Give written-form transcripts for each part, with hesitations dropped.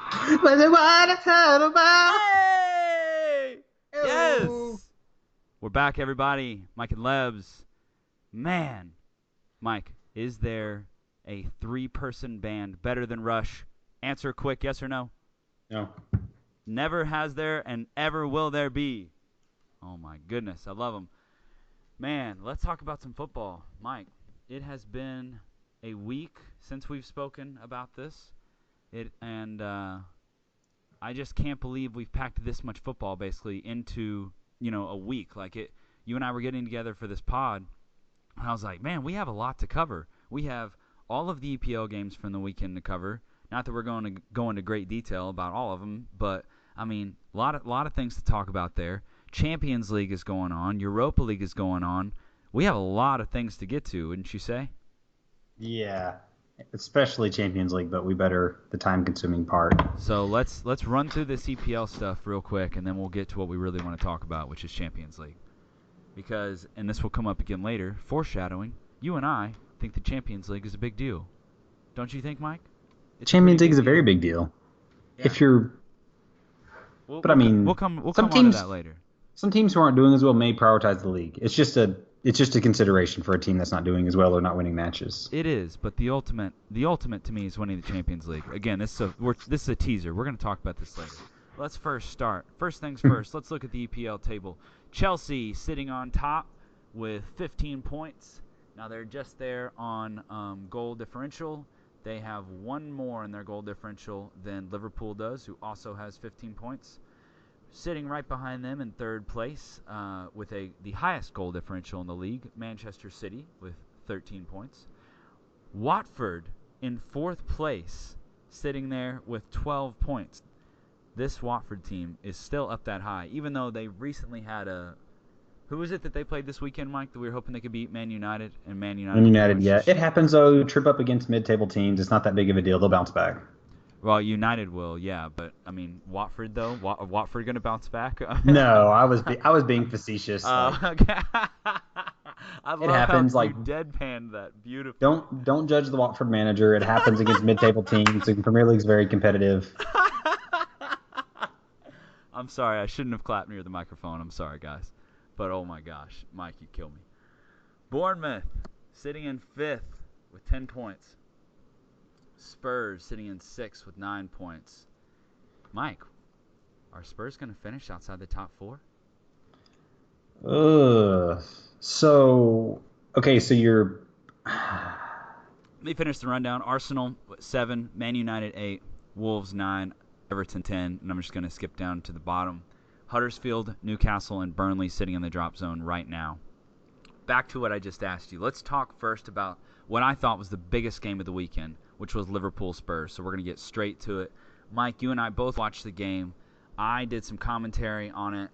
But the water turn about. Hey! Oh. Yes! We're back, everybody. Mike and Lebs. Man, Mike, is there a three-person band better than Rush? Answer quick, yes or no? No. Never has there and ever will there be. Oh my goodness, I love them. Man, let's talk about some football. Mike, it has been a week since we've spoken about this. I just can't believe we've packed this much football basically into, a week. Like it you and I were getting together for this pod, and I was like, "Man, we have a lot to cover. We have all of the EPL games from the weekend to cover. Not that we're going to go into great detail about all of them, but I mean, a lot of things to talk about there. Champions League is going on, Europa League is going on. We have a lot of things to get to, wouldn't you say? Yeah. Especially Champions League, but we better the time-consuming part. So let's run through this EPL stuff real quick, and then we'll get to what we really want to talk about, which is Champions League. Because, and this will come up again later, foreshadowing, you and I think the Champions League is a big deal. Don't you think, Mike? It's a pretty Champions League is big a very deal. big deal. Yeah. If you're, We'll but I we'll we'll mean, come we'll some come on to teams, that later. some teams who aren't doing as well may prioritize the league. It's just a consideration for a team that's not doing as well or not winning matches. It is, but the ultimate to me is winning the Champions League. Again, this is a teaser. We're going to talk about this later. Let's first start. First things first. Let's look at the EPL table. Chelsea sitting on top with 15 points. Now they're just there on goal differential. They have one more in their goal differential than Liverpool does, who also has 15 points. Sitting right behind them in third place with the highest goal differential in the league, Manchester City with 13 points. Watford in fourth place, sitting there with 12 points. This Watford team is still up that high, even though they recently had a. Who was it that they played this weekend, Mike, that we were hoping they could beat? Man United, and Man Man United pretty United, much yeah, just. it happens though. Trip up against mid-table teams, it's not that big of a deal. They'll bounce back. Well, United will, yeah, but I mean Watford though. Watford gonna bounce back? No, I was being facetious. Like Okay. I it love how happens. Like you deadpanned that beautifully. don't judge the Watford manager. It happens against mid-table teams. The Premier League's very competitive. I'm sorry, I shouldn't have clapped near the microphone. I'm sorry, guys. But oh my gosh, Mike, you kill me. Bournemouth sitting in fifth with 10 points. Spurs sitting in sixth with 9 points. Mike, are Spurs going to finish outside the top four? Ugh. So okay, so you're Let me finish the rundown. Arsenal 7, Man United 8, Wolves 9, Everton 10, and I'm just going to skip down to the bottom. Huddersfield, Newcastle, and Burnley sitting in the drop zone right now. Back to what I just asked you. Let's talk first about what I thought was the biggest game of the weekend, which was Liverpool Spurs. So we're going to get straight to it. Mike, you and I both watched the game. I did some commentary on it,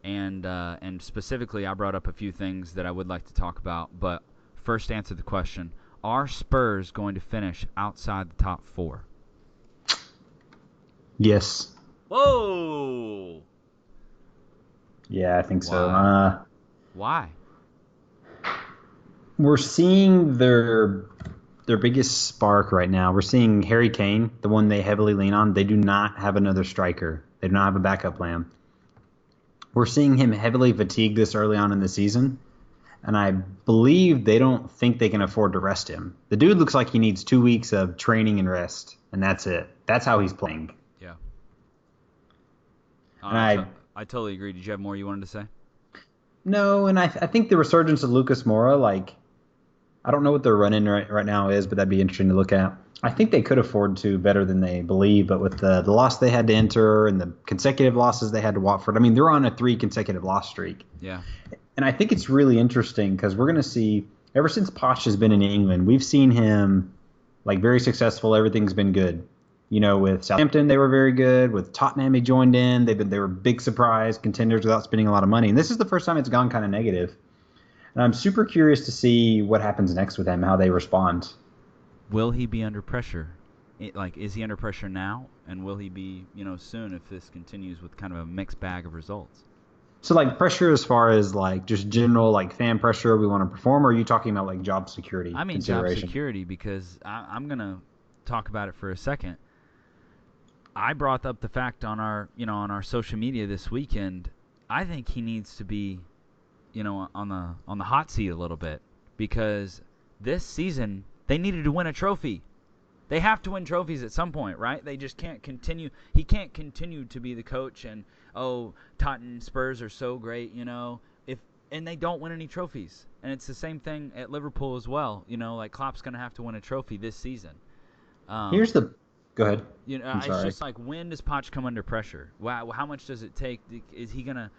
and specifically I brought up a few things that I would like to talk about. But first, answer the question: are Spurs going to finish outside the top four? yes, Whoa! yeah, I think so. Why? Why? We're seeing their biggest spark right now. We're seeing Harry Kane, the one they heavily lean on. They do not have another striker. They do not have a backup plan. We're seeing him heavily fatigued this early on in the season, and I believe they don't think they can afford to rest him. The dude looks like he needs 2 weeks of training and rest, and that's it. That's how he's playing. Yeah. And I, t- I totally agree. Did you have more you wanted to say? no, and I think the resurgence of Lucas Moura, like I don't know what their run in right now is, but that'd be interesting to look at. I think they could afford to better than they believe, but with the loss they had to enter and the consecutive losses they had to Watford, I mean, they're on a 3 consecutive loss streak. Yeah. And I think it's really interesting because we're going to see, ever since Poch has been in England, we've seen him like very successful. Everything's been good. You know, with Southampton, they were very good. With Tottenham, he joined in. They were big surprise contenders without spending a lot of money. And this is the first time it's gone kind of negative. And I'm super curious to see what happens next with him, how they respond. Will he be under pressure? Is he under pressure now? And will he be, soon if this continues with kind of a mixed bag of results? So like pressure as far as like just general like fan pressure we want to perform, or are you talking about like job security I mean job consideration? security because I'm going to talk about it for a second. I brought up the fact on our social media this weekend. I think he needs to be, on the hot seat a little bit, because this season they needed to win a trophy. They have to win trophies at some point, right? They just can't continue. He can't continue to be the coach and, Tottenham Spurs are so great, and they don't win any trophies. And it's the same thing at Liverpool as well. Like Klopp's going to have to win a trophy this season. Here's the. Go ahead. I'm It's sorry. just like, when does Poch come under pressure? Wow, how much does it take? Is he gonna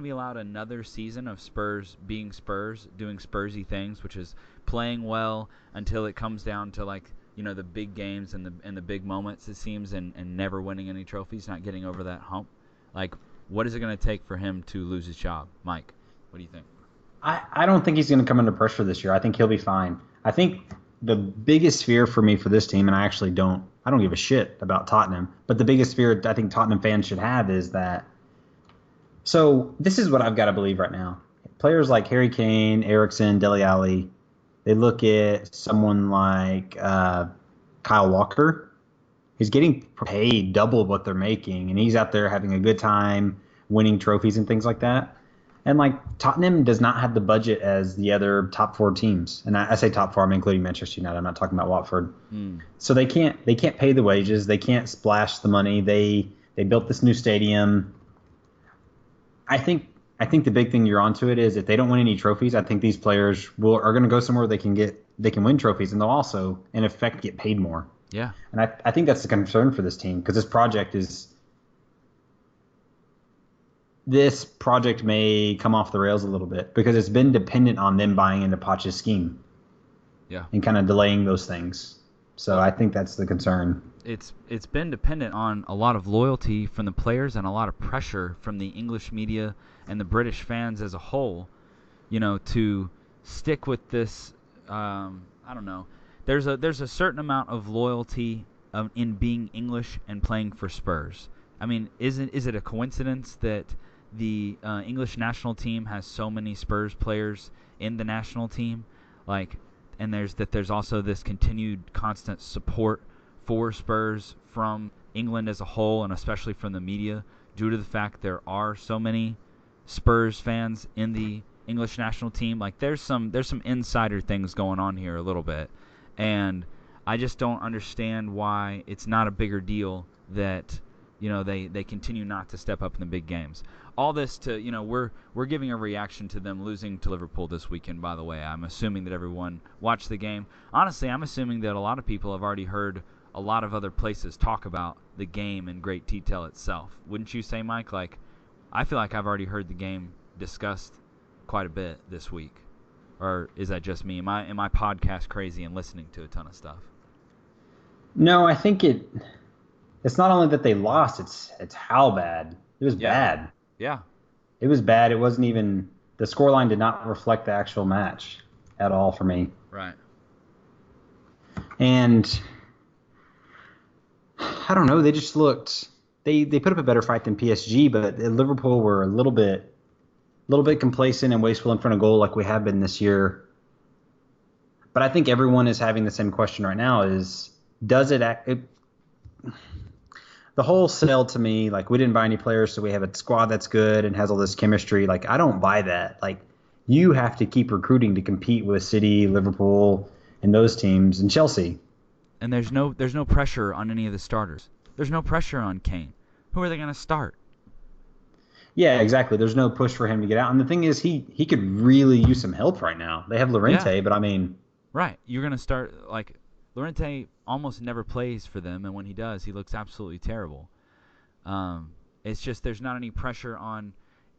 be allowed another season of Spurs being Spurs, doing Spursy things, which is playing well until it comes down to the big games and the big moments, it seems, and never winning any trophies, not getting over that hump? Like, what is it going to take for him to lose his job? Mike, what do you think? I don't think he's going to come under pressure this year. I think he'll be fine. I think the biggest fear for me for this team, and I don't give a shit about Tottenham, but the biggest fear I think Tottenham fans should have is that. So this is what I've got to believe right now. Players like Harry Kane, Eriksen, Dele Alli, they look at someone like Kyle Walker. He's getting paid double what they're making, and he's out there having a good time, winning trophies and things like that. And Tottenham does not have the budget as the other top four teams, and I say top four, I'm including Manchester United. I'm not talking about Watford. So they can't pay the wages, they can't splash the money. They built this new stadium. I think the big thing you're onto it is, if they don't win any trophies, I think these players are going to go somewhere they can win trophies, and they'll also in effect get paid more. Yeah, and I think that's the concern for this team, because this project may come off the rails a little bit because it's been dependent on them buying into Poch's scheme. Yeah. And kind of delaying those things. So I think that's the concern. It's been dependent on a lot of loyalty from the players and a lot of pressure from the English media and the British fans as a whole, to stick with this. I don't know. There's a certain amount of loyalty in being English and playing for Spurs. I mean, is it a coincidence that the English national team has so many Spurs players in the national team? And there's also this continued constant support for Spurs from England as a whole, and especially from the media, due to the fact there are so many Spurs fans in the English national team. There's some insider things going on here a little bit, and I just don't understand why it's not a bigger deal that they continue not to step up in the big games. All this to we're giving a reaction to them losing to Liverpool this weekend. By the way, I'm assuming that everyone watched the game. Honestly, I'm assuming that a lot of people have already heard a lot of other places talk about the game in great detail itself. Wouldn't you say, Mike? I feel like I've already heard the game discussed quite a bit this week. Or is that just me? Am I podcast crazy and listening to a ton of stuff? No, I think it's not only that they lost, it's how bad. It was bad. Yeah. It was bad. It wasn't even, the scoreline did not reflect the actual match at all for me. Right. And I don't know, they just looked, they put up a better fight than PSG, but Liverpool were a little bit complacent and wasteful in front of goal, like we have been this year. But I think everyone is having the same question right now: is does it the whole sell to me, we didn't buy any players, so we have a squad that's good and has all this chemistry. I don't buy that. You have to keep recruiting to compete with City, Liverpool, and those teams, and Chelsea. And there's no pressure on any of the starters. There's no pressure on Kane. Who are they going to start? Yeah, exactly. There's no push for him to get out. And the thing is, he could really use some help right now. They have Llorente, but I mean... Right. You're going to start, Llorente almost never plays for them, and when he does, he looks absolutely terrible. It's just there's not any pressure on...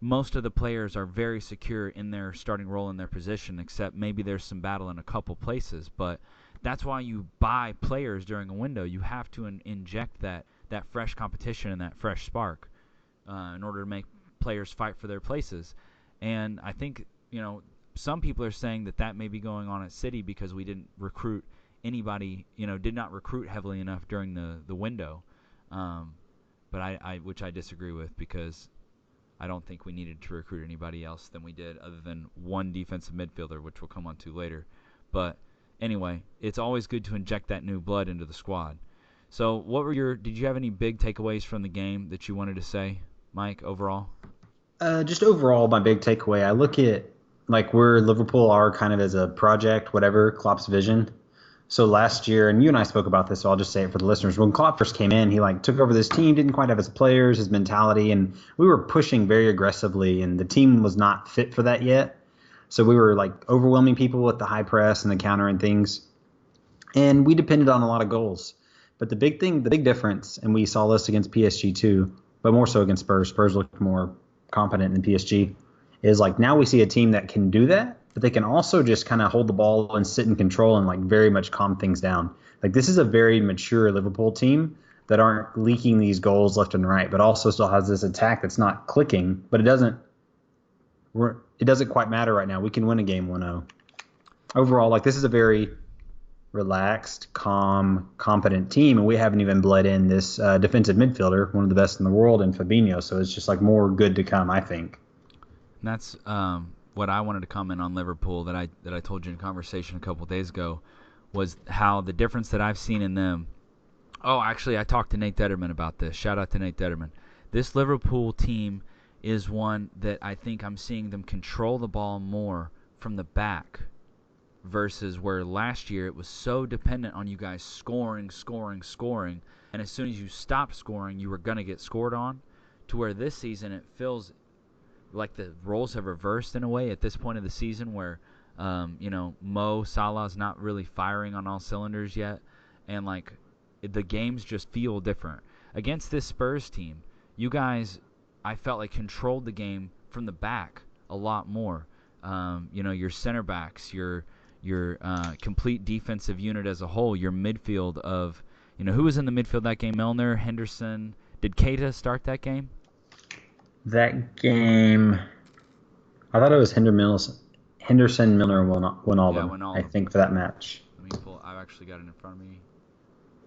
Most of the players are very secure in their starting role in their position, except maybe there's some battle in a couple places. But that's why you buy players during a window. You have to inject that fresh competition and that fresh spark in order to make players fight for their places. And I think, some people are saying that may be going on at City because we didn't recruit anybody, did not recruit heavily enough during the window. But which I disagree with, because I don't think we needed to recruit anybody else than we did, other than one defensive midfielder, which we'll come on to later. But anyway, it's always good to inject that new blood into the squad. So, did you have any big takeaways from the game that you wanted to say, Mike, overall? Just overall, my big takeaway, I look at like where Liverpool are kind of as a project, whatever, Klopp's vision. So last year, and you and I spoke about this, so I'll just say it for the listeners. When Klopp first came in, he like took over this team, didn't quite have his players, his mentality, and we were pushing very aggressively, and the team was not fit for that yet. So we were like overwhelming people with the high press and the counter and things, and we depended on a lot of goals. But the big difference, and we saw this against PSG too, but more so against Spurs. Spurs looked more competent than PSG. Is like now we see a team that can do that, but they can also just kind of hold the ball and sit in control and like very much calm things down. Like this is a very mature Liverpool team that aren't leaking these goals left and right, but also still has this attack that's not clicking. But it doesn't quite matter right now. We can win a game 1-0. Overall, like this is a very relaxed, calm, competent team, and we haven't even bled in this defensive midfielder, one of the best in the world, in Fabinho. So it's just like more good to come, I think. And that's what I wanted to comment on Liverpool that I told you in conversation a couple days ago was how the difference that I've seen in them. Oh, actually, I talked to Nate Detterman about this. Shout out to Nate Detterman. This Liverpool team is one that I think I'm seeing them control the ball more from the back versus where last year it was so dependent on you guys scoring, and as soon as you stopped scoring, you were going to get scored on, to where this season it feels like the roles have reversed in a way at this point of the season where, Mo Salah's not really firing on all cylinders yet, and like the games just feel different. Against this Spurs team, you guys, I felt like controlled the game from the back a lot more. Your center backs, your complete defensive unit as a whole, your midfield of, who was in the midfield that game? Milner, Henderson. Did Keita start that game? That game, I thought it was Henderson, Milner, and Yeah, Wijnaldum, I Wijnaldum. think, for that match. Let me pull. I've actually got it in front of me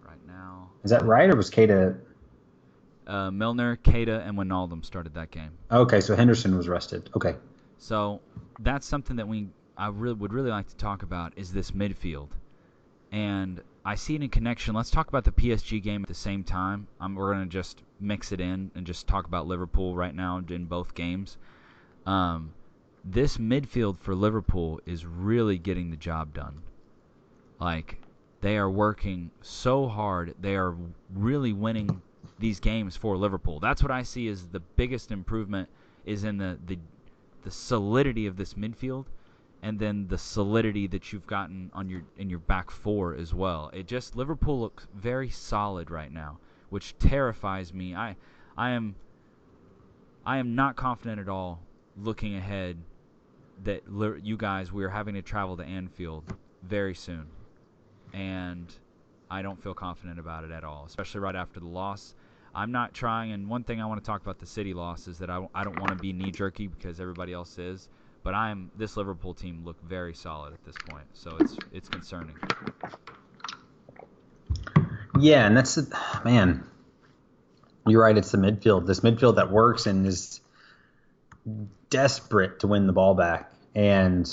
right now. Is that right, or was Keita? Milner, Keita, and Wijnaldum started that game. Okay, so Henderson was rested. Okay. So that's something that I would really like to talk about is this midfield. And I see it in connection. Let's talk about the PSG game at the same time. We're going to just mix it in and just talk about Liverpool right now in both games. This midfield for Liverpool is really getting the job done. Like, they are working so hard. They are really winning these games for Liverpool. That's what I see as the biggest improvement is in the solidity of this midfield, and then the solidity that you've gotten in your back four as well. Liverpool looks very solid right now, which terrifies me. I am not confident at all looking ahead that we're having to travel to Anfield very soon, and I don't feel confident about it at all, especially right after the loss. I'm not trying, and one thing I want to talk about the City loss is that I don't want to be knee-jerky because everybody else is, but this Liverpool team looked very solid at this point, so it's concerning. Yeah, and man, you're right, it's the midfield. This midfield that works and is desperate to win the ball back. And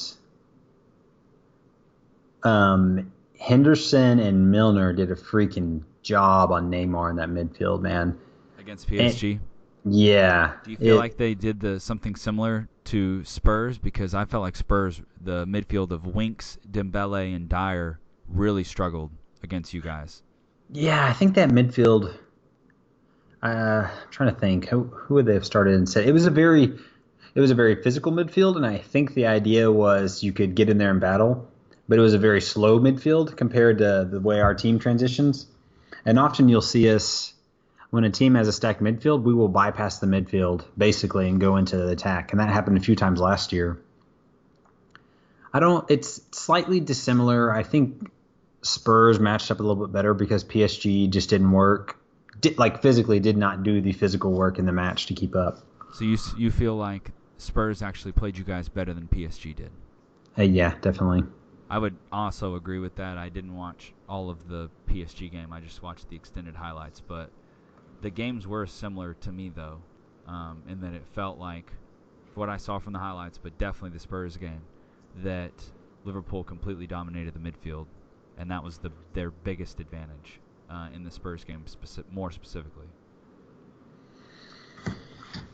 Henderson and Milner did a freaking job on Neymar in that midfield, man. Against PSG? Yeah. Do you feel like they did something similar to Spurs? Because I felt like Spurs, the midfield of Winks, Dembele, and Dyer really struggled against you guys. Yeah, I think that midfield, I'm trying to think, who would they have started and said? It was a very physical midfield, and I think the idea was you could get in there and battle, but it was a very slow midfield compared to the way our team transitions. And often you'll see us, when a team has a stacked midfield, we will bypass the midfield basically and go into the attack. And that happened a few times last year. It's slightly dissimilar. I think Spurs matched up a little bit better because PSG just didn't work, physically did not do the physical work in the match to keep up. So you feel like Spurs actually played you guys better than PSG did? Yeah, definitely. I would also agree with that. I didn't watch all of the PSG game. I just watched the extended highlights. But the games were similar to me, though, in that it felt like, what I saw from the highlights, but definitely the Spurs game, that Liverpool completely dominated the midfield, and that was their biggest advantage. in the Spurs game, more specifically?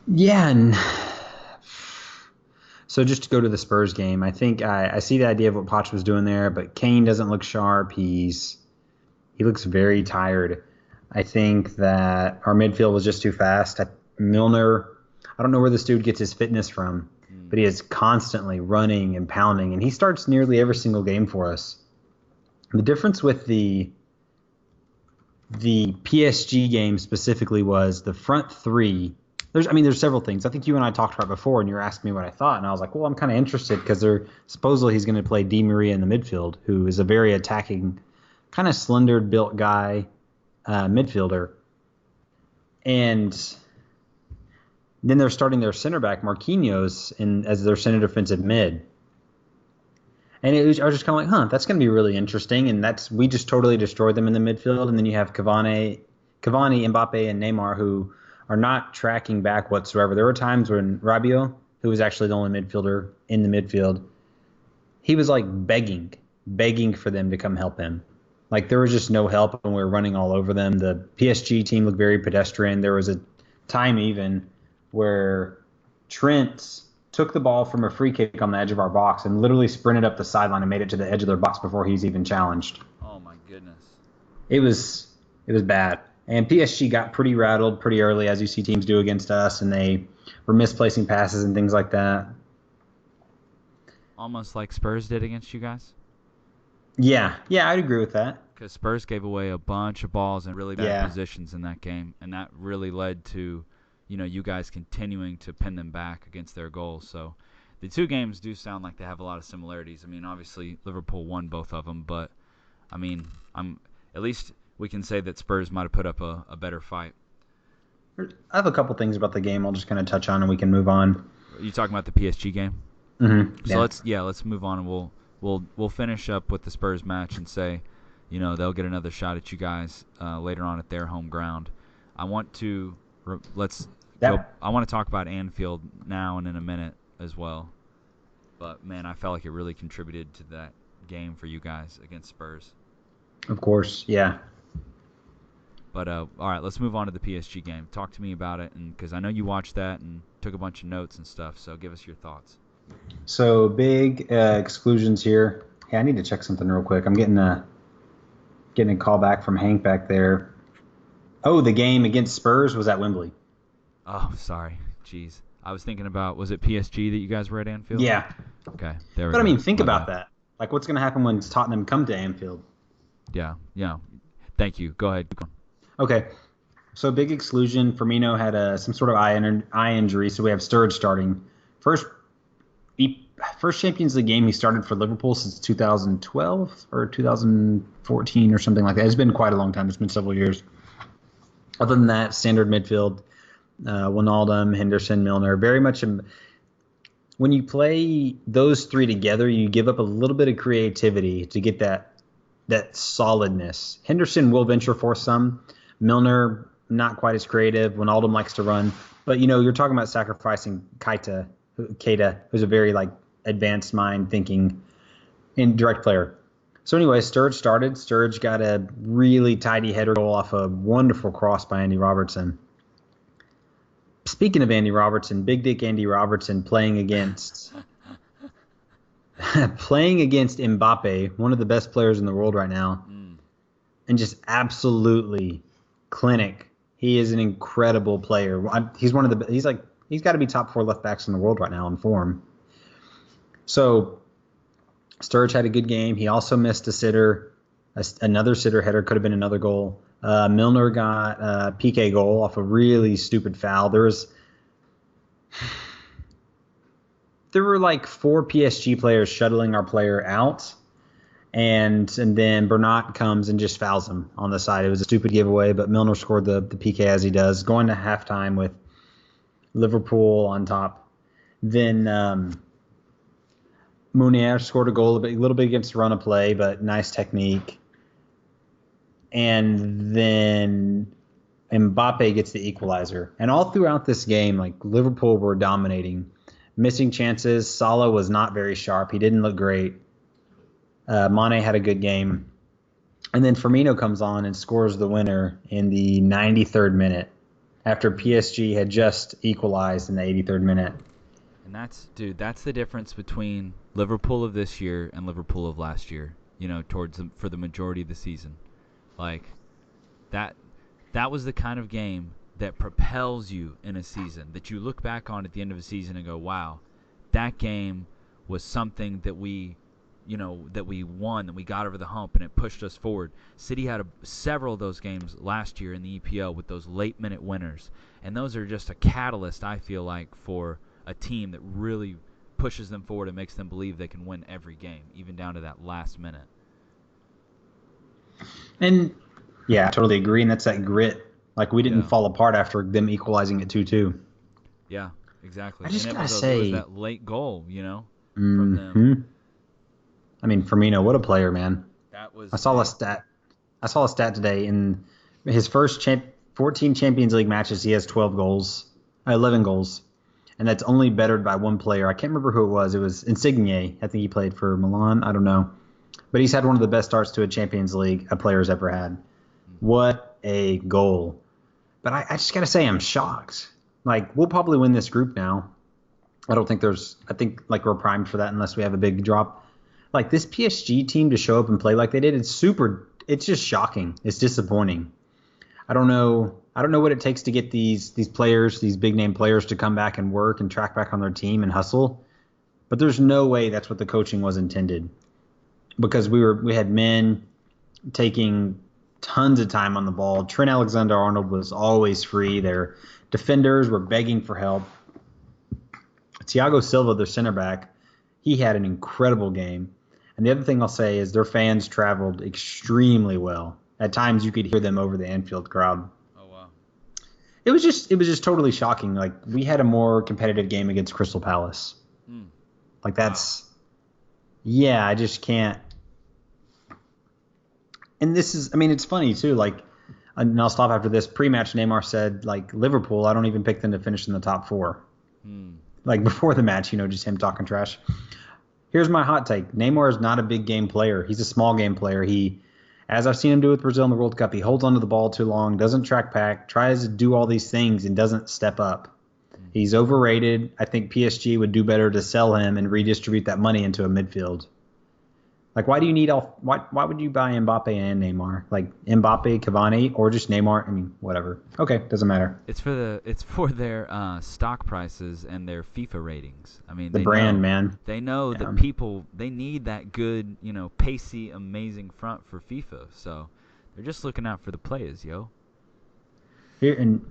Yeah, and so just to go to the Spurs game, I think I see the idea of what Poch was doing there, but Kane doesn't look sharp. He looks very tired. I think that our midfield was just too fast. Milner, I don't know where this dude gets his fitness from, but he is constantly running and pounding, and he starts nearly every single game for us. The difference with the PSG game specifically was the front three. There's several things. I think you and I talked about before, and you were asking me what I thought, and I was like, well, I'm kind of interested because supposedly he's going to play Di Maria in the midfield, who is a very attacking, kind of slender built guy, midfielder. And then they're starting their center back, Marquinhos, as their center defensive mid. And I was just kind of like, that's going to be really interesting. And we just totally destroyed them in the midfield. And then you have Cavani, Mbappe, and Neymar, who are not tracking back whatsoever. There were times when Rabiot, who was actually the only midfielder in the midfield, he was like begging for them to come help him. Like there was just no help, and we were running all over them. The PSG team looked very pedestrian. There was a time even where Trent took the ball from a free kick on the edge of our box and literally sprinted up the sideline and made it to the edge of their box before he's even challenged. Oh my goodness. It was bad. And PSG got pretty rattled pretty early, as you see teams do against us, and they were misplacing passes and things like that. Almost like Spurs did against you guys? Yeah, I'd agree with that. Because Spurs gave away a bunch of balls in really bad positions in that game, and that really led to you guys continuing to pin them back against their goals. So the two games do sound like they have a lot of similarities. I mean, obviously Liverpool won both of them, but I mean, at least we can say that Spurs might have put up a better fight. I have a couple things about the game I'll just kind of touch on and we can move on. Are you talking about the PSG game? Mm-hmm. So let's move on, and we'll finish up with the Spurs match and say, they'll get another shot at you guys later on at their home ground. I want to talk about Anfield now and in a minute as well. But man, I felt like it really contributed to that game for you guys against Spurs. Of course, yeah. But all right, let's move on to the PSG game. Talk to me about it, and because I know you watched that and took a bunch of notes and stuff. So give us your thoughts. So big exclusions here. Hey, I need to check something real quick. I'm getting a call back from Hank back there. Oh, the game against Spurs was at Wembley. Oh, sorry. Jeez. I was thinking about, was it PSG that you guys were at Anfield? Yeah. Okay, there we go. But I mean, think about that. Like, what's going to happen when Tottenham come to Anfield? Yeah. Thank you. Go ahead. Okay. So big exclusion. Firmino had some sort of eye injury, so we have Sturridge starting. First Champions League game he started for Liverpool since 2012 or 2014 or something like that. It's been quite a long time. It's been several years. Other than that, standard midfield, Wijnaldum, Henderson, Milner. Very much when you play those three together, you give up a little bit of creativity to get that solidness. Henderson will venture for some. Milner, not quite as creative. Wijnaldum likes to run. But, you're talking about sacrificing Keita, who's a very, advanced mind thinking and direct player. So anyway, Sturridge started. Sturridge got a really tidy header goal off a wonderful cross by Andy Robertson. Speaking of Andy Robertson, Big Dick Andy Robertson playing against Mbappe, one of the best players in the world right now, and just absolutely clinic. He is an incredible player. He's got to be top 4 left backs in the world right now in form. So Sturridge had a good game. He also missed a sitter, another sitter header, could have been another goal. Milner got a PK goal off a really stupid foul. There were 4 PSG players shuttling our player out, and then Bernat comes and just fouls him on the side. It was a stupid giveaway, but Milner scored the PK as he does, going to halftime with Liverpool on top. Then Munier scored a goal, a little bit against the run of play, but nice technique. And then Mbappe gets the equalizer. And all throughout this game, Liverpool were dominating. Missing chances. Salah was not very sharp. He didn't look great. Mane had a good game. And then Firmino comes on and scores the winner in the 93rd minute after PSG had just equalized in the 83rd minute. And that's the difference between Liverpool of this year and Liverpool of last year. For the majority of the season, like that was the kind of game that propels you in a season, that you look back on at the end of a season and go, wow, that game was something that we won, that we got over the hump, and it pushed us forward. City had several of those games last year in the EPL with those late-minute winners, and those are just a catalyst, I feel like, for a team that really pushes them forward and makes them believe they can win every game, even down to that last minute. And, yeah, I totally agree, and that's that grit. Like, we didn't fall apart after them equalizing at 2-2. Yeah, exactly. I just and gotta it say, was that late goal, from them. Mm-hmm. I mean, Firmino, what a player, man. That was. I saw a stat today. In his first 14 Champions League matches, he has 11 goals, and that's only bettered by one player. I can't remember who it was. It was Insigne. I think he played for Milan. I don't know, but he's had one of the best starts to a Champions League a player's ever had. What a goal! But I just gotta say, I'm shocked. Like, we'll probably win this group now. I think like we're primed for that unless we have a big drop. Like, this PSG team to show up and play like they did, it's just shocking. It's disappointing. I don't know what it takes to get these players, these big name players, to come back and work and track back on their team and hustle. But there's no way that's what the coaching was intended. Because we had men taking tons of time on the ball. Trent Alexander-Arnold was always free. Their defenders were begging for help. Thiago Silva, their center back, he had an incredible game. And the other thing I'll say is their fans traveled extremely well. At times you could hear them over the Anfield crowd. Oh wow. It was just totally shocking. Like, we had a more competitive game against Crystal Palace. Like, that's yeah, I just can't. And this is, I mean, it's funny too. Like, and I'll stop after this. Pre-match, Neymar said, like, Liverpool, I don't even pick them to finish in the top 4. Like, before the match, just him talking trash. Here's my hot take. Neymar is not a big game player. He's a small game player. He, as I've seen him do with Brazil in the World Cup, he holds onto the ball too long, doesn't track back, tries to do all these things, and doesn't step up. He's overrated. I think PSG would do better to sell him and redistribute that money into a midfield. Like, why do you need why would you buy Mbappe and Neymar? Like, Mbappe, Cavani, or just Neymar? I mean, whatever. Okay, doesn't matter. It's for their stock prices and their FIFA ratings. I mean, the brand, man. They know that people, they need that good, pacey, amazing front for FIFA. So they're just looking out for the players, yo. Here, and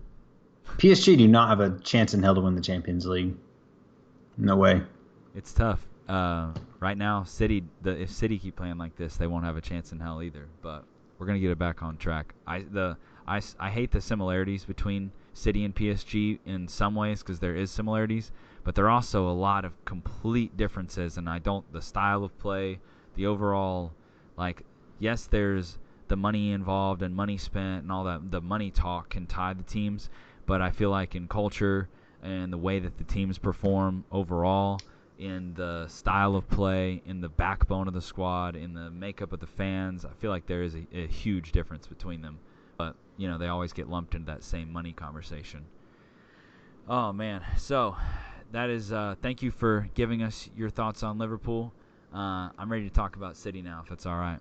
PSG do not have a chance in hell to win the Champions League. No way. It's tough. Right now, if City keep playing like this, they won't have a chance in hell either. But we're gonna get it back on track. I hate the similarities between City and PSG in some ways, because there is similarities, but there are also a lot of complete differences. And the style of play, the overall, like, yes, there's the money involved and money spent and all that. The money talk can tie the teams, but I feel like in culture and the way that the teams perform overall, in the style of play, in the backbone of the squad, in the makeup of the fans, I feel like there is a huge difference between them. But, they always get lumped into that same money conversation. Oh, man. So, that is, thank you for giving us your thoughts on Liverpool. I'm ready to talk about City now, if that's all right.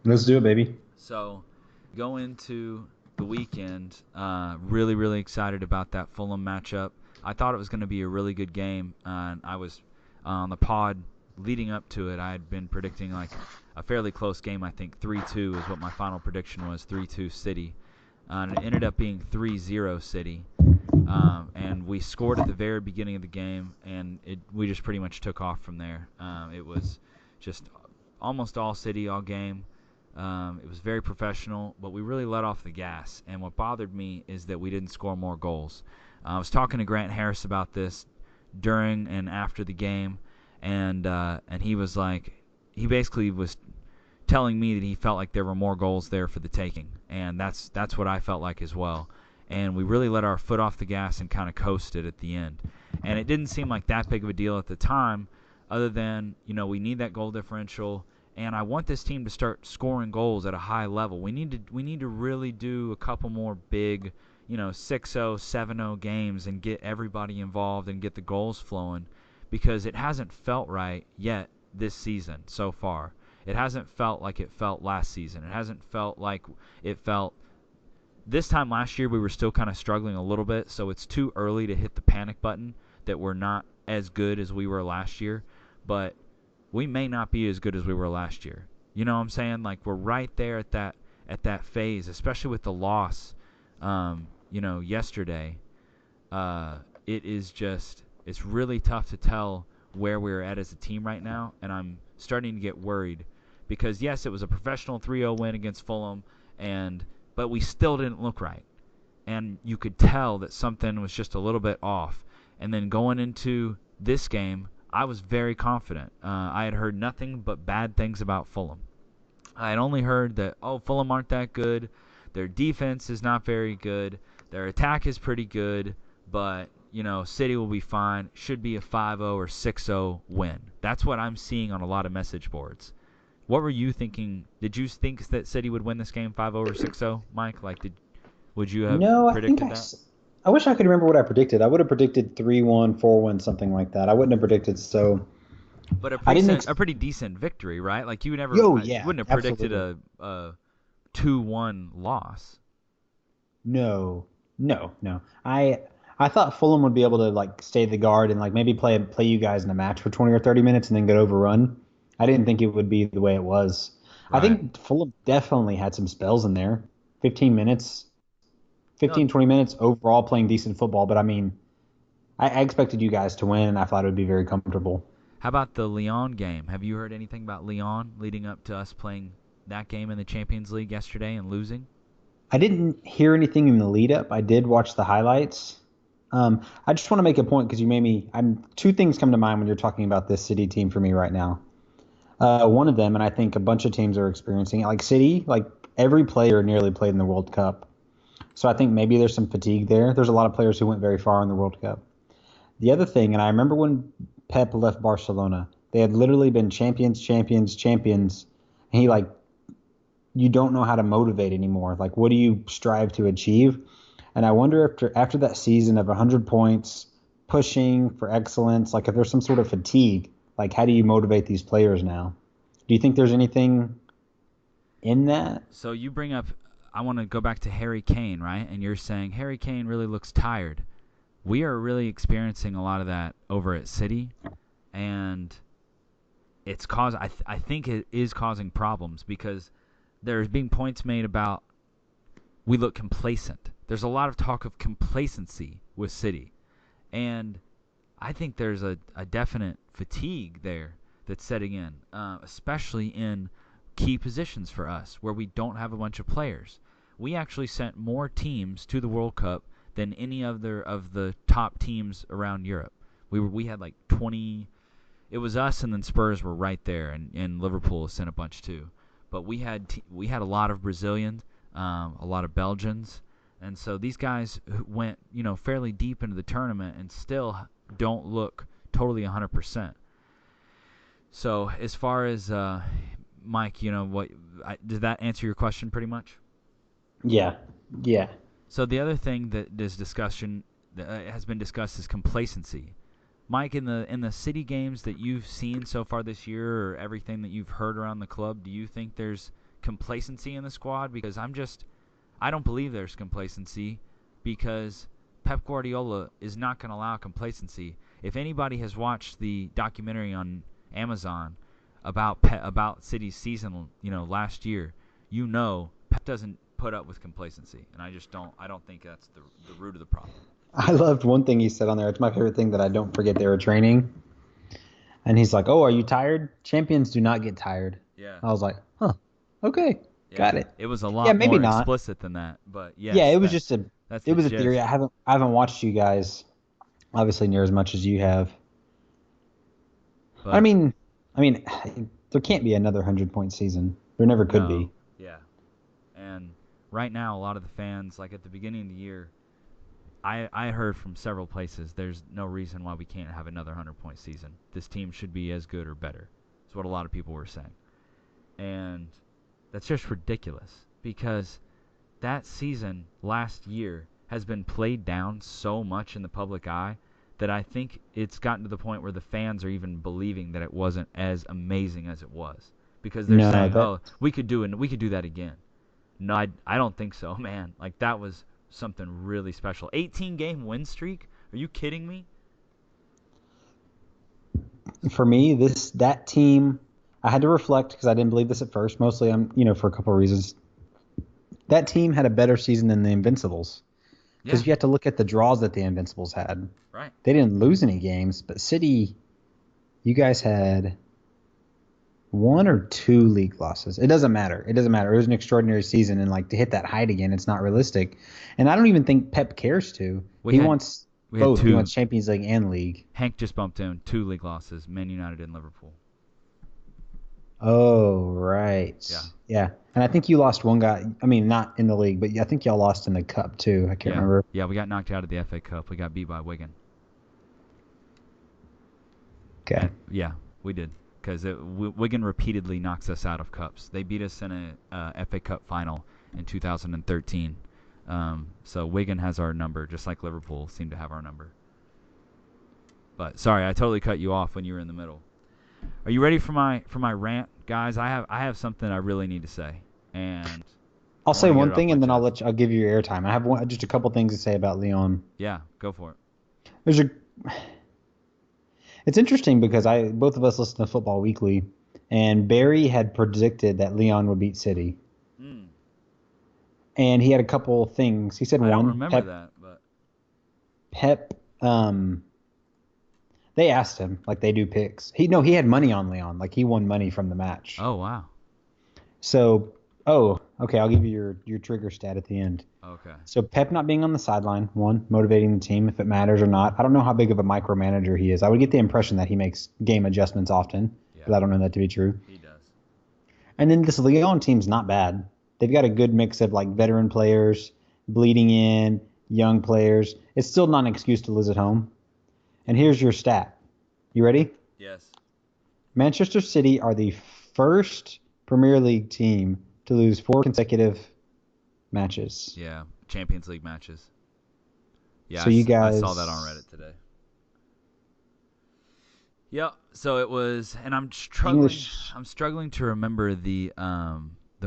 Let's do it, baby. So, go into the weekend, really, really excited about that Fulham matchup. I thought it was going to be a really good game, and I was on the pod leading up to it. I had been predicting like a fairly close game. I think 3-2 is what my final prediction was, 3-2 City. And it ended up being 3-0 City. And we scored at the very beginning of the game, and we just pretty much took off from there. It was just almost all City all game. It was very professional, but we really let off the gas. And what bothered me is that we didn't score more goals. I was talking to Grant Harris about this during and after the game, and he was like, he basically was telling me that he felt like there were more goals there for the taking, and that's what I felt like as well. And we really let our foot off the gas and kind of coasted at the end. And it didn't seem like that big of a deal at the time, other than, we need that goal differential, and I want this team to start scoring goals at a high level. We need to really do a couple more big, 6-0, 7-0 games and get everybody involved and get the goals flowing, because it hasn't felt right yet this season so far. It hasn't felt like it felt last season. It hasn't felt like it felt this time last year. We were still kind of struggling a little bit, so it's too early to hit the panic button that we're not as good as we were last year, but we may not be as good as we were last year. You know what I'm saying? Like, we're right there at that phase, especially with the loss, yesterday. It's really tough to tell where we're at as a team right now, and I'm starting to get worried because, yes, it was a professional 3-0 win against Fulham, but we still didn't look right. And you could tell that something was just a little bit off. And then going into this game, I was very confident. I had heard nothing but bad things about Fulham. I had only heard that, Fulham aren't that good. Their defense is not very good. Their attack is pretty good. But, City will be fine. Should be a 5-0 or 6-0 win. That's what I'm seeing on a lot of message boards. What were you thinking? Did you think that City would win this game 5-0 or 6-0, Mike? Would you have No, predicted that? I wish I could remember what I predicted. I would have predicted 3-1, 4-1, something like that. I wouldn't have predicted so. But I didn't. a pretty decent victory, right? Like, you Yeah, wouldn't have predicted absolutely. a 2-1 loss. No, no, no. I thought Fulham would be able to like stay the guard and like maybe play you guys in a match for 20 or 30 minutes and then get overrun. I didn't think it would be the way it was. I Right. think Fulham definitely had some spells in there. 15 minutes, No. 15, 20 minutes overall playing decent football, but I mean, I expected you guys to win and I thought it would be very comfortable. How about the Lyon game? Have you heard anything about Lyon leading up to us playing that game in the Champions League yesterday and losing? I didn't hear anything in the lead up. I did watch the highlights. I just want to make a point because you made me. Two things come to mind when you're talking about this City team for me right now. One of them, and I think a bunch of teams are experiencing it, like City, like every player nearly played in the World Cup. So I think maybe there's some fatigue there. There's a lot of players who went very far in the World Cup. The other thing, and I remember when Pep left Barcelona, they had literally been champions, champions, champions, and he like you don't know how to motivate anymore. Like, what do you strive to achieve? And I wonder if after that season of 100 points, pushing for excellence, like if there's some sort of fatigue, like how do you motivate these players now? Do you think there's anything in that? So you bring up, I want to go back to Harry Kane, right? And you're saying Harry Kane really looks tired. We are really experiencing a lot of that over at City, and I think it is causing problems because there's being points made about we look complacent. There's a lot of talk of complacency with City, and I think there's a definite fatigue there that's setting in, especially in key positions for us where we don't have a bunch of players. We actually sent more teams to the World Cup than any other of the top teams around Europe. We had like 20. It was us, and then Spurs were right there, and Liverpool sent a bunch too. But we had a lot of Brazilians, a lot of Belgians, and so these guys went fairly deep into the tournament and still don't look totally 100%. So as far as Mike, did that answer your question pretty much? Yeah, yeah. So the other thing that this discussion has been discussed is complacency. Mike, in the City games that you've seen so far this year, or everything that you've heard around the club, do you think there's complacency in the squad? Because I don't believe there's complacency, because Pep Guardiola is not going to allow complacency. If anybody has watched the documentary on Amazon about City's season, last year, Pep doesn't put up with complacency, and I don't think that's the root of the problem. I loved one thing he said on there. It's my favorite thing that I don't forget they were training. And he's like, "Oh, are you tired? Champions do not get tired." Yeah. I was like, "Huh, okay, Yeah. got it." It was a Yeah, lot maybe more not. explicit than that, but Yeah, yes, it was just that's it the was a theory. gist. I haven't watched you guys obviously near as much as you have. I But mean, I mean, there can't be another 100-point season. There never could no, be. yeah. And right now, a lot of the fans, like at the beginning of the year, I heard from several places there's no reason why we can't have another 100-point season. This team should be as good or better. That's what a lot of people were saying. And that's just ridiculous because that season last year has been played down so much in the public eye that I think it's gotten to the point where the fans are even believing that it wasn't as amazing as it was because they're No, saying, that "Oh, we could do that again." No, I don't think so, man. Like that was something really special. 18-game win streak? Are you kidding me? for me, that team, I had to reflect because I didn't believe this at first. Mostly, for a couple of reasons. That team had a better season than the Invincibles Yeah, because you have to look at the draws that the Invincibles had. right. They didn't lose any games, but City, you guys had one or two league losses. It doesn't matter. It doesn't matter. It was an extraordinary season, and like to hit that height again, it's not realistic. And I don't even think Pep cares to. We He had wants we had both. He two. wants Champions League and league. Hank just bumped in 2 league losses, Man United and Liverpool. Oh, right. Yeah. Yeah. And I think you lost one guy. I mean, not in the league, but I think y'all lost in the cup too. I can't remember. Yeah, we got knocked out of the FA Cup. We got beat by Wigan. Okay. Yeah, we did. Because Wigan repeatedly knocks us out of cups. They beat us in a FA Cup final in 2013. So Wigan has our number, just like Liverpool seemed to have our number. But sorry, I totally cut you off when you were in the middle. Are you ready for my rant, guys? I have something I really need to say, and I'll say get one it off thing, my and then chest. I'll give you your airtime. I have just a couple things to say about Leon. Yeah, go for it. There's a. It's interesting because both of us listen to Football Weekly, and Barry had predicted that Leon would beat City, Mm, and he had a couple things. He said I don't one, remember that, but Pep. They asked him like they do picks. He had money on Leon, like he won money from the match. oh wow, So, okay, I'll give you your trigger stat at the end. okay, So Pep not being on the sideline, one, motivating the team if it matters or not. I don't know how big of a micromanager he is. I would get the impression that he makes game adjustments often, yeah, but I don't know that to be true. he does. And then this Leon team's not bad. They've got a good mix of like veteran players, bleeding in, young players. It's still not an excuse to lose at home. And here's your stat. You ready? Yes. Manchester City are the first Premier League team to lose 4 consecutive matches. Yeah, Champions League matches. Yeah, So you I guys saw that on Reddit today. Yeah, so it was, and I'm struggling. English. I'm struggling to remember the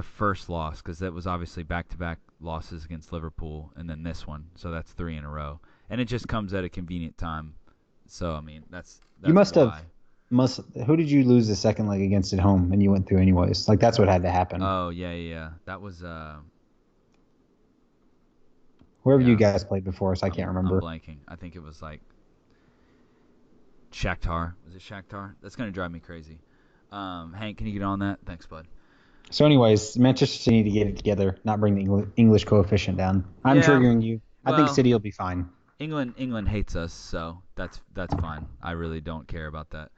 first loss because that was obviously back-to-back losses against Liverpool, and then this one. So that's 3 in a row, and it just comes at a convenient time. So I mean, that's You must why. who did you lose the second leg against at home and you went through anyways? Like that's what had to happen. Oh yeah. That was Wherever yeah. you guys played before us, I can't I'm remember. blanking. I think it was like Shakhtar. Was it Shakhtar? That's gonna drive me crazy. Hank, can you get on that? Thanks, bud. So anyways, Manchester City need to get it together, not bring the English coefficient down. I'm Yeah, triggering you. I think well, City will be fine. England hates us, so that's fine. I really don't care about that.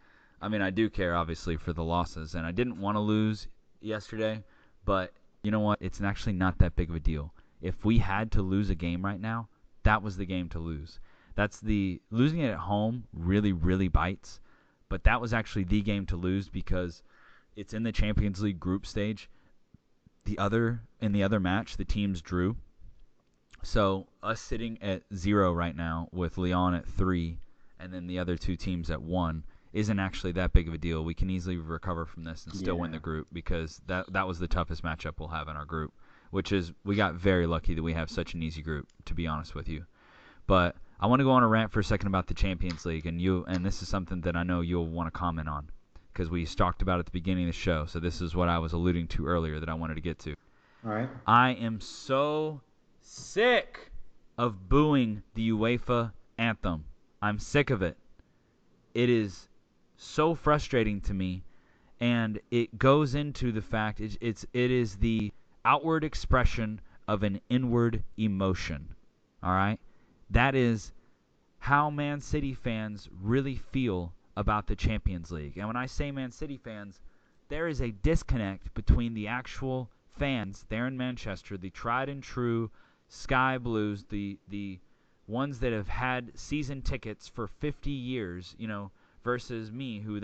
I mean, I do care obviously for the losses, and I didn't want to lose yesterday, but you know what? It's actually not that big of a deal. If we had to lose a game right now, that was the game to lose. That's the losing it at home really bites, but that was actually the game to lose because it's in the Champions League group stage. In the other match, the teams drew. So us sitting at 0 right now with Lyon at 3 and then the other two teams at 1 isn't actually that big of a deal. We can easily recover from this and still win the group because that was the toughest matchup we'll have in our group, which is we got very lucky that we have such an easy group, to be honest with you. But I want to go on a rant for a second about the Champions League, and this is something that I know you'll want to comment on because we talked about it at the beginning of the show. So this is what I was alluding to earlier that I wanted to get to. All right. I am so sick of booing the UEFA anthem. I'm sick of it. It is so frustrating to me, and it goes into the fact it is the outward expression of an inward emotion. All right? That is how Man City fans really feel about the Champions League. And when I say Man City fans, there is a disconnect between the actual fans there in Manchester, the tried and true Sky Blues, the ones that have had season tickets for 50 years, versus me, who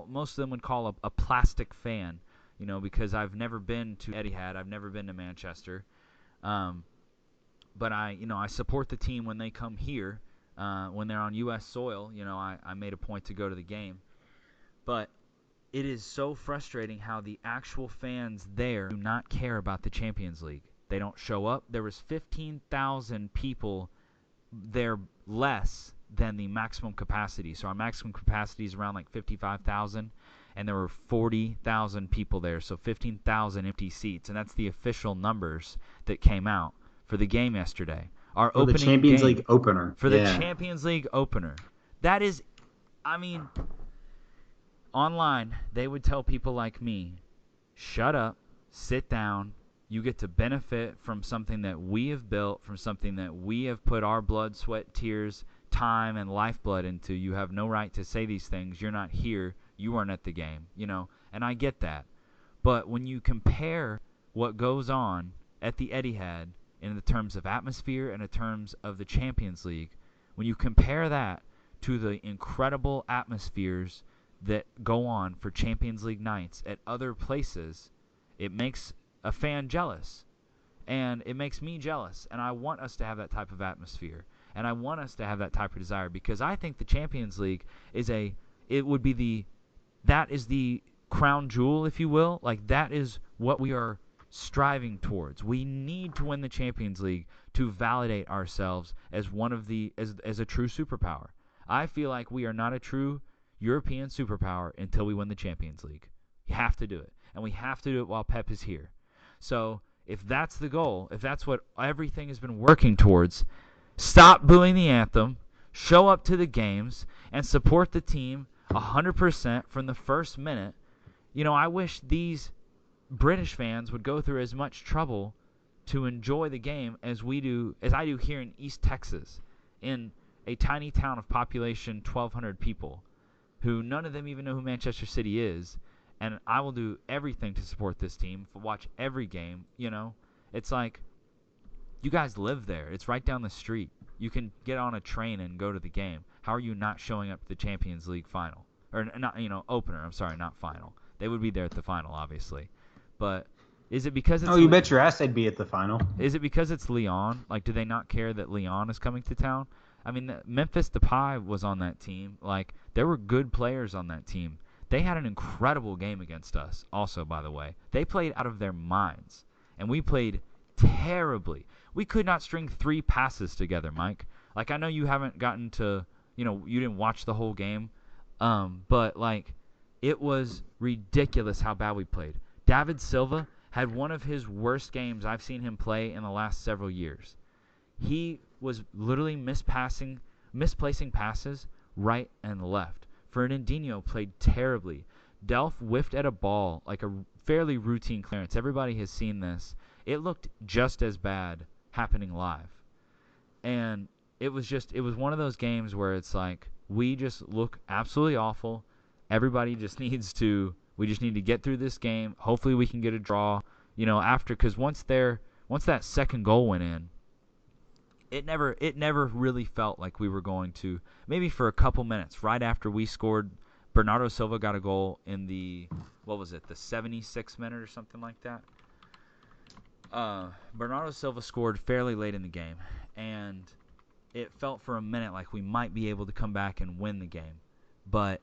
most of them would call a plastic fan. because I've never been to Etihad, I've never been to Manchester. But I support the team when they come here, when they're on U.S. soil. I made a point to go to the game. But it is so frustrating how the actual fans there do not care about the Champions League. They don't show up. There was 15,000 people there less than the maximum capacity. So our maximum capacity is around like 55,000, and there were 40,000 people there, so 15,000 empty seats, and that's the official numbers that came out for the game yesterday. Our For the opening Champions game, League opener. For the Champions League opener. That is, online, they would tell people like me, shut up, sit down. You get to benefit from something that we have built, from something that we have put our blood, sweat, tears, time, and lifeblood into. You have no right to say these things. You're not here. You weren't at the game, and I get that. But when you compare what goes on at the Etihad in the terms of atmosphere and in terms of the Champions League, when you compare that to the incredible atmospheres that go on for Champions League nights at other places, it makes a fan jealous. And it makes me jealous. And I want us to have that type of atmosphere. And I want us to have that type of desire, because I think the Champions League that is the crown jewel, if you will. Like, that is what we are striving towards. We need to win the Champions League to validate ourselves as as a true superpower. I feel like we are not a true European superpower until we win the Champions League. You have to do it. And we have to do it while Pep is here. So if that's the goal, if that's what everything has been working towards, stop booing the anthem, show up to the games, and support the team 100% from the first minute. I wish these British fans would go through as much trouble to enjoy the game as I do here in East Texas, in a tiny town of population 1,200 people, who none of them even know who Manchester City is. And I will do everything to support this team, watch every game. It's like, you guys live there. It's right down the street. You can get on a train and go to the game. How are you not showing up to the Champions League final? Or not, opener. I'm sorry, not final. They would be there at the final, obviously. But is it because it's... Oh, you bet your ass they'd be at the final. Is it because it's Lyon? Like, do they not care that Lyon is coming to town? Memphis Depay was on that team. Like, there were good players on that team. They had an incredible game against us also, by the way. They played out of their minds. And we played terribly. We could not string 3 passes together, Mike. Like, I know you haven't gotten to, you didn't watch the whole game. But, like, it was ridiculous how bad we played. David Silva had one of his worst games I've seen him play in the last several years. He was literally misplacing passes right and left. Fernandinho played terribly. Delph whiffed at a ball, like a fairly routine clearance. Everybody has seen this. It looked just as bad happening live. And it was one of those games where it's like, we just look absolutely awful. Everybody just we just need to get through this game. Hopefully we can get a draw, because once that second goal went in, it never really felt like we were going to. Maybe for a couple minutes right after we scored, Bernardo Silva got a goal in the 76th minute or something like that. Bernardo Silva scored fairly late in the game, and it felt for a minute like we might be able to come back and win the game. But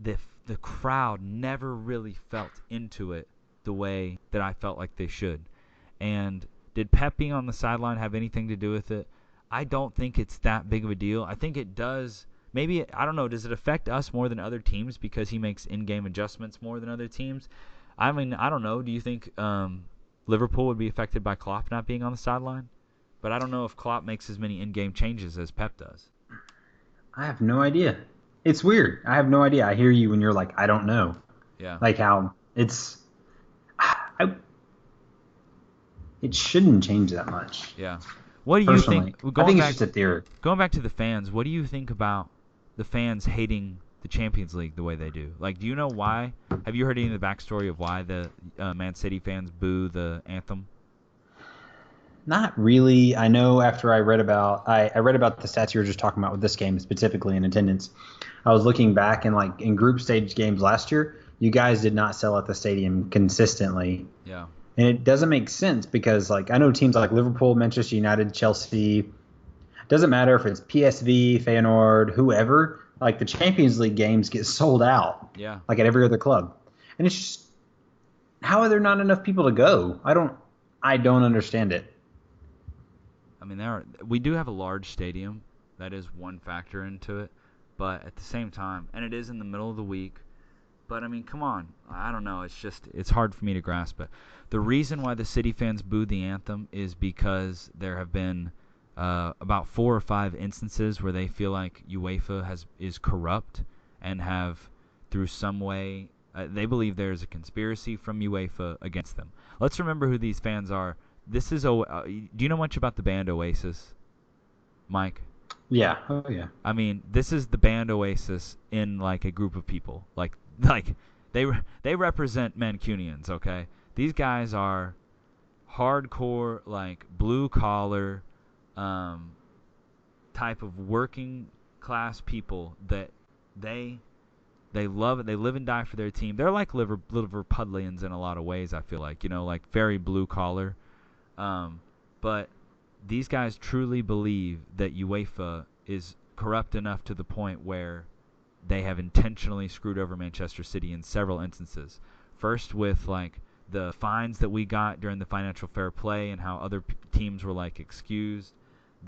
the crowd never really felt into it the way that I felt like they should. And did Pep being on the sideline have anything to do with it? I don't think it's that big of a deal. I think it does. Maybe, I don't know, does it affect us more than other teams because he makes in-game adjustments more than other teams? I don't know. Do you think Liverpool would be affected by Klopp not being on the sideline? But I don't know if Klopp makes as many in-game changes as Pep does. I have no idea. It's weird. I have no idea. I hear you when you're like, I don't know. Yeah. Like how it's... it shouldn't change that much. Yeah. What do you think? I think it's just a theory. Going back to the fans, what do you think about the fans hating the Champions League the way they do? Like, do you know why? Have you heard any of the backstory of why the Man City fans boo the anthem? Not really. I know after I read about the stats you were just talking about with this game specifically in attendance. I was looking back and like in group stage games last year, You guys did not sell at the stadium consistently. Yeah. And it doesn't make sense because, like, I know teams like Liverpool, Manchester United, Chelsea, doesn't matter if it's PSV, Feyenoord, whoever, like the Champions League games get sold out. Yeah. Like at every other club. And it's just, how are there not enough people to go? I don't understand it. I mean, we do have a large stadium. That is one factor into it. But at the same time, and it is in the middle of the week. But I mean, come on. I don't know. It's hard for me to grasp it. The reason why the City fans booed the anthem is because there have been about 4 or 5 instances where they feel like UEFA is corrupt and have, through some way, they believe there is a conspiracy from UEFA against them. Let's remember who these fans are. This is do you know much about the band Oasis, Mike? Yeah. Oh, yeah. I mean, this is the band Oasis in like a group of people. Like they represent Mancunians, okay? These guys are hardcore, like blue collar, type of working class people that they love it. They live and die for their team. They're like Liverpudlians in a lot of ways. I feel like, like very blue collar. But these guys truly believe that UEFA is corrupt enough to the point where they have intentionally screwed over Manchester City in several instances. First with like the fines that we got during the financial fair play and how other teams were like excused.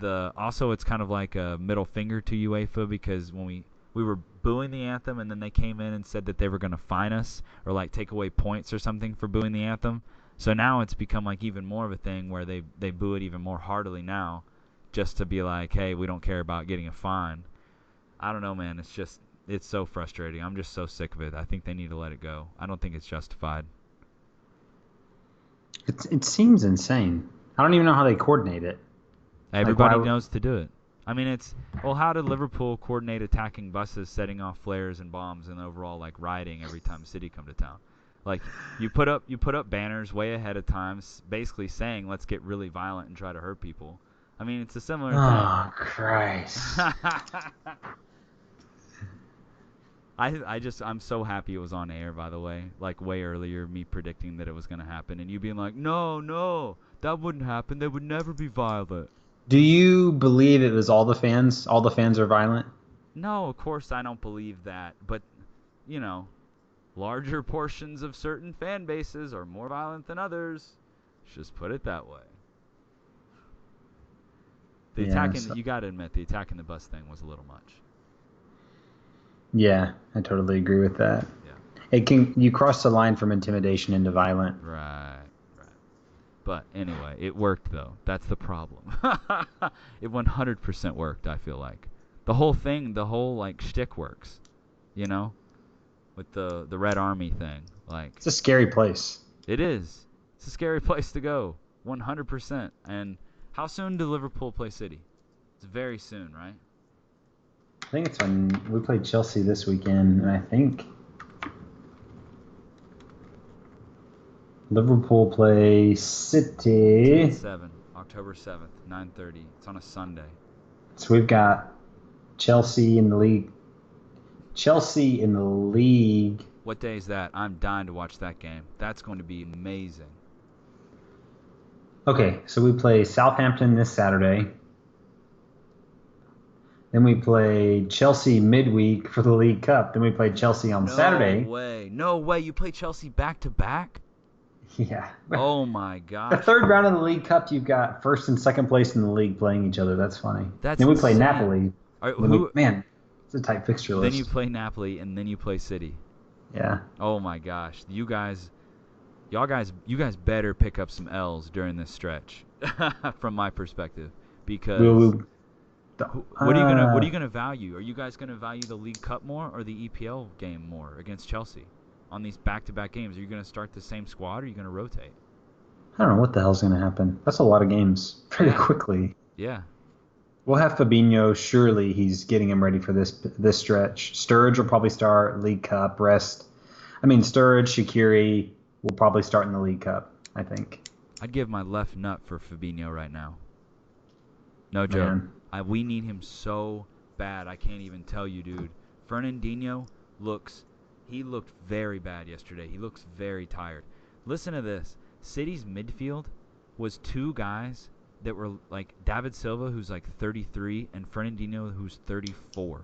Also it's kind of like a middle finger to UEFA because when we were booing the anthem and then they came in and said that they were going to fine us or like take away points or something for booing the anthem. So now it's become like even more of a thing where they boo it even more heartily now just to be like, hey, we don't care about getting a fine. I don't know, man. It's so frustrating. I'm just so sick of it. I think they need to let it go. I don't think it's justified. It seems insane. I don't even know how they coordinate it. Everybody knows to do it. I mean, how did Liverpool coordinate attacking buses, setting off flares and bombs, and overall like rioting every time City come to town? Like you put up banners way ahead of time, basically saying let's get really violent and try to hurt people. I mean, it's a similar thing. Oh Christ! I'm so happy it was on air. By the way, like way earlier, me predicting that it was gonna happen, and you being like, no, that wouldn't happen. They would never be violent. Do you believe it was all the fans? All the fans are violent? No, of course I don't believe that. But larger portions of certain fan bases are more violent than others. Let's just put it that way. You gotta admit, the attacking the bus thing was a little much. Yeah, I totally agree with that. Yeah. You cross the line from intimidation into violent. Right. But anyway, it worked though. That's the problem. It 100% worked, I feel like. The whole like shtick works. With the Red Army thing. Like it's a scary place. It is. It's a scary place to go. 100%. And how soon do Liverpool play City? It's very soon, right? I think it's when we play Chelsea this weekend, and I think Liverpool play City. October 7th, 9:30. It's on a Sunday. So we've got Chelsea in the league. What day is that? I'm dying to watch that game. That's going to be amazing. Okay, so we play Southampton this Saturday. Then we play Chelsea midweek for the League Cup. Then we play Chelsea on Saturday. No way. You play Chelsea back-to-back? Yeah. Oh, my gosh. The third round of the League Cup, you've got first and second place in the league playing each other. That's funny. Then we play Napoli. Man, it's a tight fixture list. Then you play Napoli, and then you play City. Yeah. Oh, my gosh. You guys better pick up some L's during this stretch, from my perspective, because what are you gonna value? Are you guys gonna value the League Cup more or the EPL game more against Chelsea on these back-to-back games? Are you gonna start the same squad or are you gonna rotate? I don't know what the hell's gonna happen. That's a lot of games pretty quickly. Yeah. We'll have Fabinho. Surely he's getting him ready for this stretch. Sturridge will probably start League Cup. Rest. I mean, Sturridge, Shaqiri will probably start in the League Cup, I think. I'd give my left nut for Fabinho right now. No joke. We need him so bad. I can't even tell you, dude. Fernandinho looks He looked very bad yesterday. He looks very tired. Listen to this. City's midfield was two guys that were like David Silva, who's like 33, and Fernandinho, who's 34.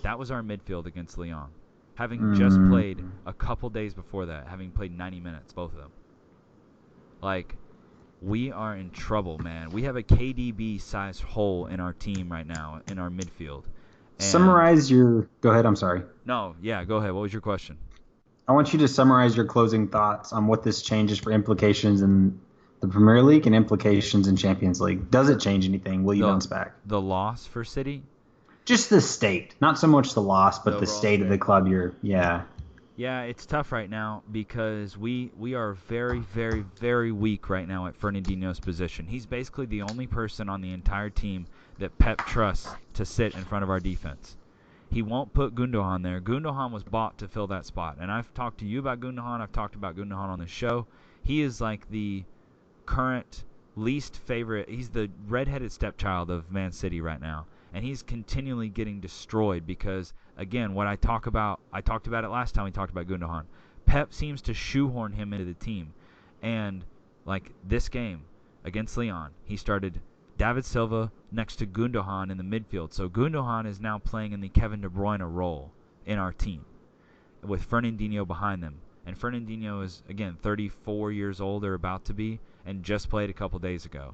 That was our midfield against Lyon. Having just played a couple days before that, having played 90 minutes, both of them. Like, we are in trouble, man. We have a KDB-sized hole in our team right now, in our midfield. Summarize your... Go ahead, I'm sorry. No, yeah, go ahead. What was your question? I want you to summarize your closing thoughts on what this changes for implications in the Premier League and implications in Champions League. Does it change anything? Will you bounce back? The loss for City? Just the state. Not so much the loss, but The the state of the club. Yeah. Yeah, it's tough right now because we are very, very, very weak right now at Fernandinho's position. He's basically the only person on the entire team that Pep trusts to sit in front of our defense. He won't put Gundogan there. Gundogan was bought to fill that spot. And I've talked to you about Gundogan. I've talked about Gundogan on the show. He is like the current least favorite. He's the redheaded stepchild of Man City right now. And he's continually getting destroyed because, again, what I talked about it last time we talked about Gundogan. Pep seems to shoehorn him into the team. And, like, this game against Lyon, he started David Silva next to Gundogan in the midfield. So Gundogan is now playing in the Kevin De Bruyne role in our team with Fernandinho behind them. And Fernandinho is, again, 34 years old or about to be and just played a couple days ago.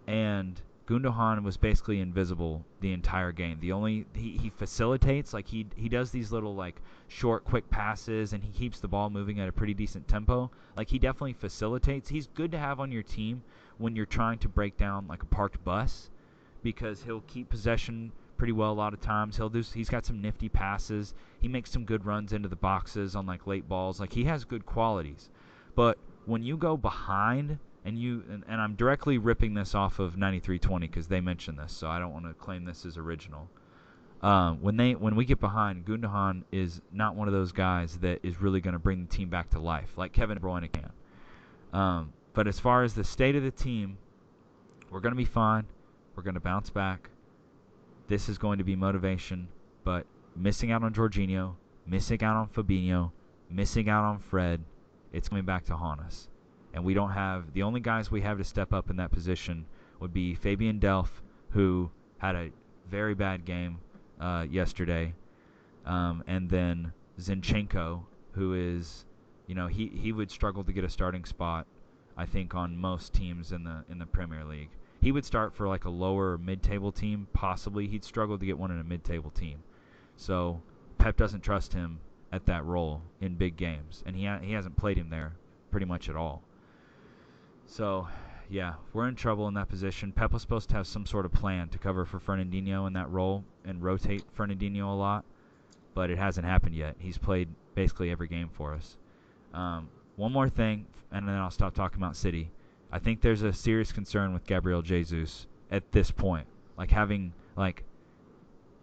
And Gundogan was basically invisible the entire game. He facilitates, like he does these little like short quick passes and he keeps the ball moving at a pretty decent tempo. Like he definitely facilitates. He's good to have on your team when you're trying to break down like a parked bus because he'll keep possession pretty well a lot of times. He's got some nifty passes. He makes some good runs into the boxes on like late balls. Like he has good qualities. But when you go behind and I'm directly ripping this off of 9320 because they mentioned this, so I don't want to claim this as original. When we get behind, Gundogan is not one of those guys that is really going to bring the team back to life like Kevin De Bruyne can. But as far as the state of the team, we're going to be fine. We're going to bounce back. This is going to be motivation, but missing out on Jorginho, missing out on Fabinho, missing out on Fred, it's coming back to haunt us. And we don't have – the only guys we have to step up in that position would be Fabian Delph, who had a very bad game yesterday, and then Zinchenko, who is – he would struggle to get a starting spot, I think, on most teams in the Premier League. He would start for like a lower mid-table team, possibly. He'd struggle to get one in a mid-table team. So Pep doesn't trust him at that role in big games, and he hasn't played him there pretty much at all. So, yeah, we're in trouble in that position. Pep was supposed to have some sort of plan to cover for Fernandinho in that role and rotate Fernandinho a lot, but it hasn't happened yet. He's played basically every game for us. One more thing, and then I'll stop talking about City. I think there's a serious concern with Gabriel Jesus at this point.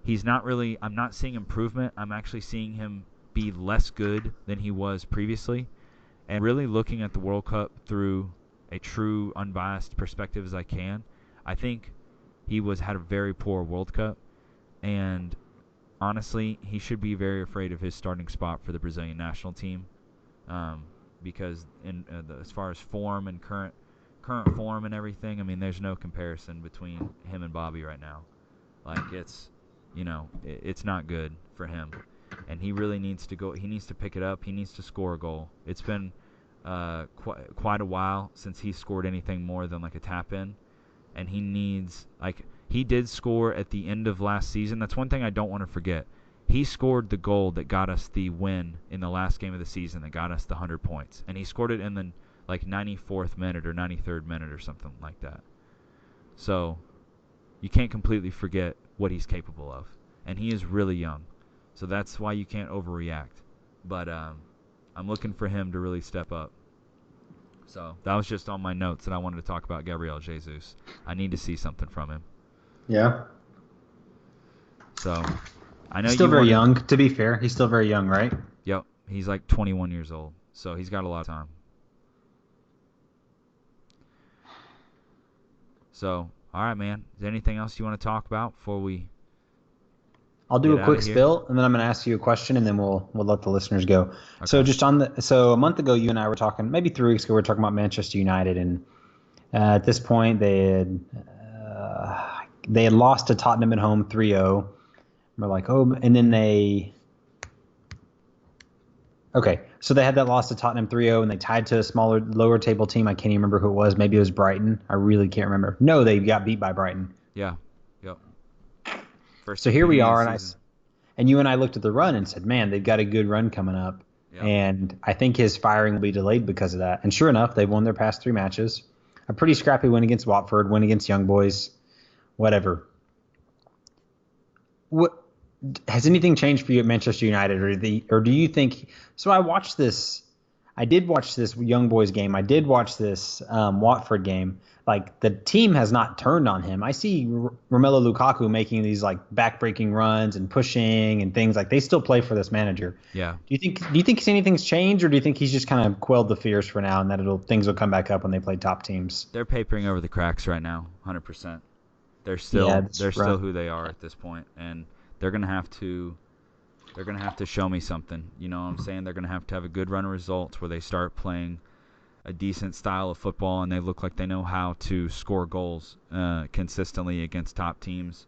He's not really – I'm not seeing improvement. I'm actually seeing him be less good than he was previously. And really looking at the World Cup through a true unbiased perspective as I can, I think he had a very poor World Cup. And honestly, he should be very afraid of his starting spot for the Brazilian national team because as far as form and current form and everything, I mean, there's no comparison between him and Bobby right now. Like, it's not good for him. And he really needs to go. He needs to pick it up. He needs to score a goal. It's been quite a while since he scored anything more than like a tap in, and he did score at the end of last season. That's one thing I don't want to forget. He scored the goal that got us the win in the last game of the season that got us the 100 points, and he scored it in the 94th minute or 93rd minute or something like that. So you can't completely forget what he's capable of, and he is really young. So that's why you can't overreact. But I'm looking for him to really step up. So that was just on my notes that I wanted to talk about Gabriel Jesus. I need to see something from him. Yeah. So I know he's still very young. To be fair, he's still very young, right? Yep. He's like 21 years old. So he's got a lot of time. So, all right, man. Is there anything else you want to talk about before we I'll do get a out quick of here. spill, and then I'm going to ask you a question, and then we'll let the listeners go. So Okay. just so a month ago, you and I were talking, maybe 3 weeks ago, we were talking about Manchester United, and at this point, they had lost to Tottenham at home 3-0. We're like, oh, and then okay, so they had that loss to Tottenham 3-0, and they tied to a smaller, lower table team. I can't even remember who it was. Maybe it was Brighton. I really can't remember. No, they got beat by Brighton. Yeah. Yep. First So here we beginning of the are, season. and you and I looked at the run and said, man, they've got a good run coming up. Yep. And I think his firing will be delayed because of that. And sure enough, they've won their past 3 matches. A pretty scrappy win against Watford, win against Young Boys, whatever. What has anything changed for you at Manchester United, or do you think? So I watched this. I did watch this Young Boys game. I did watch this Watford game. Like the team has not turned on him. I see Romelu Lukaku making these like back-breaking runs and pushing and things like they still play for this manager. Yeah. Do you think anything's changed, or do you think he's just kind of quelled the fears for now and that things will come back up when they play top teams? They're papering over the cracks right now, 100%. They're Yeah, still that's still rough. who they are at this point, and they're gonna have to show me something. You know what I'm saying? They're gonna have to have a good run of results where they start playing a decent style of football and they look like they know how to score goals consistently against top teams.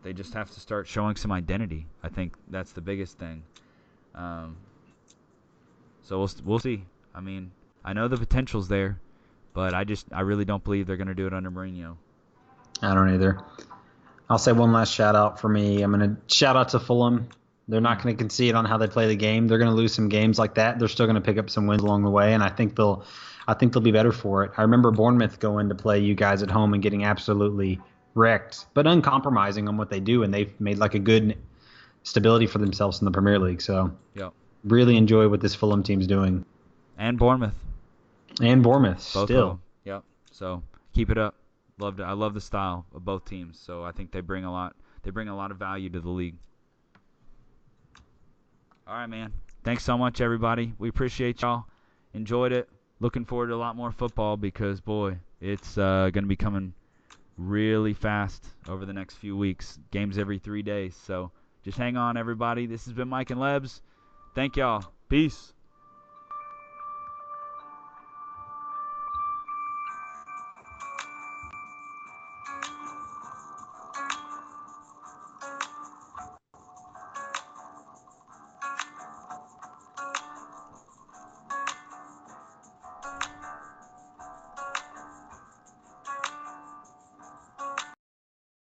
They just have to start showing some identity. I think that's the biggest thing. Um, so we'll see. I mean, I know the potential's there, but I really don't believe they're gonna do it under Mourinho. I don't either. I'll say one last shout out for me. I'm going to shout out to Fulham. They're not going to concede on how they play the game. They're going to lose some games like that. They're still going to pick up some wins along the way, and I think they'll be better for it. I remember Bournemouth going to play you guys at home and getting absolutely wrecked, but uncompromising on what they do, and they've made like a good stability for themselves in the Premier League. So Yep. really enjoy what this Fulham team's doing, And Bournemouth. and Bournemouth Both of still. them. Yep. So keep it up. I love the style of both teams. So I think they bring a lot. They bring a lot of value to the league. All right, man. Thanks so much, everybody. We appreciate y'all. Enjoyed it. Looking forward to a lot more football because, boy, it's going to be coming really fast over the next few weeks. Games every 3 days. So just hang on, everybody. This has been Mike and Lebs. Thank y'all. Peace.